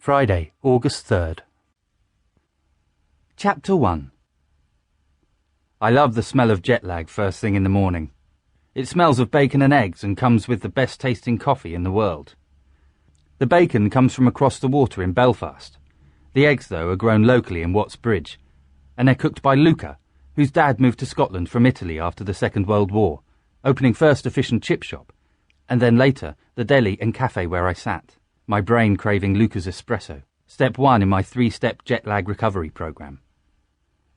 Friday, August 3rd. Chapter 1. I love the smell of jet lag first thing in the morning. It smells of bacon and eggs and comes with the best tasting coffee in the world. The bacon comes from across the water in Belfast. The eggs, though, are grown locally in Bridge, and they're cooked by Luca, whose dad moved to Scotland from Italy after the Second World War, opening first a fish and chip shop, and then later the deli and cafe where I sat, my brain craving Luca's espresso, step 1 in my 3-step jet lag recovery program.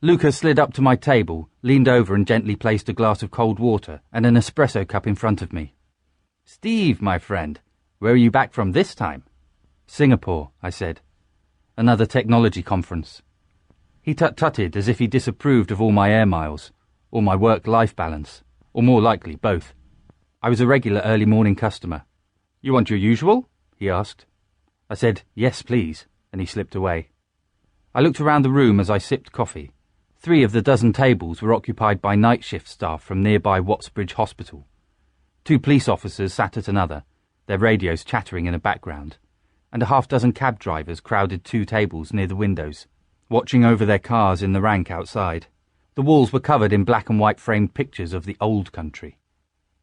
Luca slid up to my table, leaned over and gently placed a glass of cold water and an espresso cup in front of me. "Steve, my friend, where are you back from this time?" "Singapore," I said. "Another technology conference." He tut-tutted as if he disapproved of all my air miles, or my work-life balance, or more likely both. I was a regular early morning customer. "You want your usual?" he asked. I said, "Yes, please," and he slipped away. I looked around the room as I sipped coffee. 3 of the dozen tables were occupied by night shift staff from nearby Bridge Hospital. 2 police officers sat at another, their radios chattering in the background, and a half-dozen cab drivers crowded 2 tables near the windows, watching over their cars in the rank outside. The walls were covered in black and white framed pictures of the old country.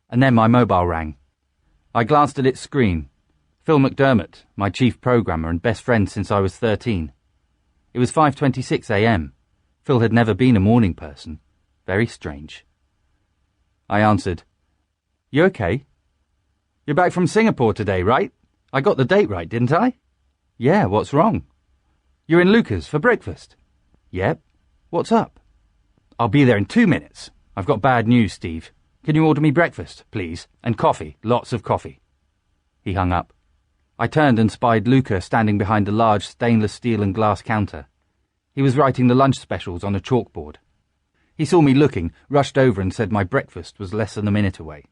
And then my mobile rang. I glanced at its screen. Phil McDermott, my chief programmer and best friend since I was 13. It was 5:26 a.m. Phil had never been a morning person. Very strange. I answered. "You okay?" "You're back from Singapore today, right? I got the date right, didn't I?" "Yeah, what's wrong?" "You're in Luca's for breakfast?" "Yep. What's up?" "I'll be there in 2 minutes. I've got bad news, Steve. Can you order me breakfast, please? And coffee, lots of coffee." He hung up. I turned and spied Luca standing behind a large stainless steel and glass counter. He was writing the lunch specials on a chalkboard. He saw me looking, rushed over and said my breakfast was less than a minute away.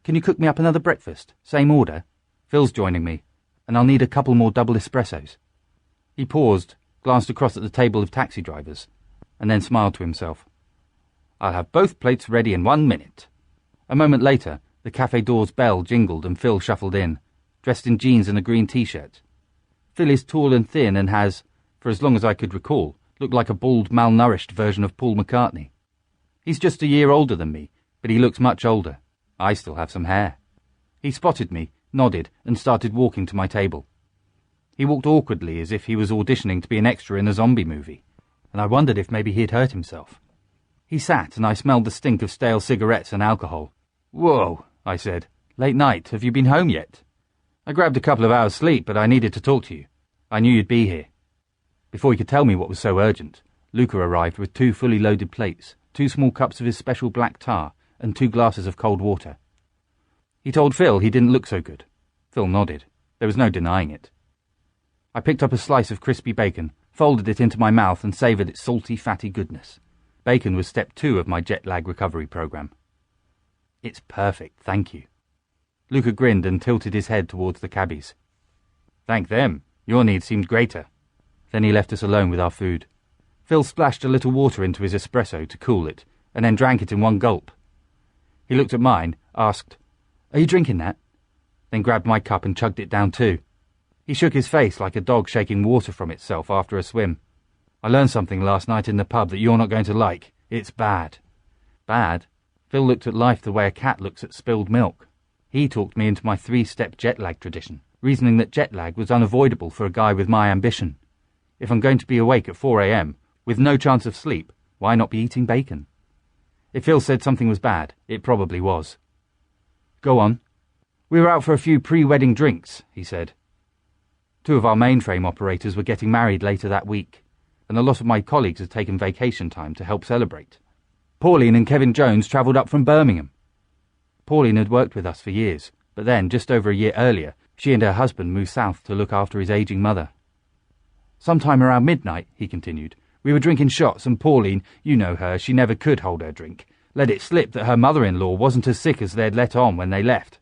"Can you cook me up another breakfast? Same order? Phil's joining me, and I'll need a couple more double espressos." He paused, glanced across at the table of taxi drivers, and then smiled to himself. "I'll have both plates ready in 1 minute." A moment later, the cafe door's bell jingled and Phil shuffled in, dressed in jeans and a green t-shirt. Phil is tall and thin and has, for as long as I could recall, looked like a bald, malnourished version of Paul McCartney. He's just a year older than me, but he looks much older. I still have some hair. He spotted me, nodded, and started walking to my table. He walked awkwardly as if he was auditioning to be an extra in a zombie movie, and I wondered if maybe he'd hurt himself. He sat and I smelled the stink of stale cigarettes and alcohol. "Whoa," I said. "Late night. Have you been home yet?" "I grabbed a couple of hours sleep, but I needed to talk to you. I knew you'd be here." Before he could tell me what was so urgent, Luca arrived with 2 fully loaded plates, 2 small cups of his special black tar, and 2 glasses of cold water. He told Phil he didn't look so good. Phil nodded. There was no denying it. I picked up a slice of crispy bacon, folded it into my mouth and savoured its salty, fatty goodness. Bacon was step 2 of my jet lag recovery program. "It's perfect, thank you." Luca grinned and tilted his head towards the cabbies. "Thank them. Your need seemed greater." Then he left us alone with our food. Phil splashed a little water into his espresso to cool it, and then drank it in 1 gulp. He looked at mine, asked, "Are you drinking that?" Then grabbed my cup and chugged it down too. He shook his face like a dog shaking water from itself after a swim. "I learned something last night in the pub that you're not going to like. It's bad." "Bad?" Phil looked at life the way a cat looks at spilled milk. He talked me into my 3-step jet lag tradition, reasoning that jet lag was unavoidable for a guy with my ambition. If I'm going to be awake at 4 a.m, with no chance of sleep, why not be eating bacon? If Phil said something was bad, it probably was. "Go on." "We were out for a few pre-wedding drinks," he said. 2 of our mainframe operators were getting married later that week, and a lot of my colleagues had taken vacation time to help celebrate. Pauline and Kevin Jones travelled up from Birmingham. Pauline had worked with us for years, but then, just over a year earlier, she and her husband moved south to look after his ageing mother. "Sometime around midnight," he continued, "we were drinking shots and Pauline, you know her, she never could hold her drink, let it slip that her mother-in-law wasn't as sick as they'd let on when they left."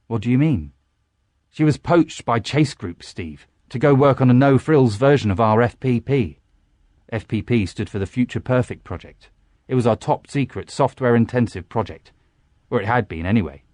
"What do you mean?" "She was poached by Chase Group, Steve, to go work on a no-frills version of our FPP. FPP stood for the Future Perfect project. It was our top-secret, software-intensive project. Or it had been, anyway.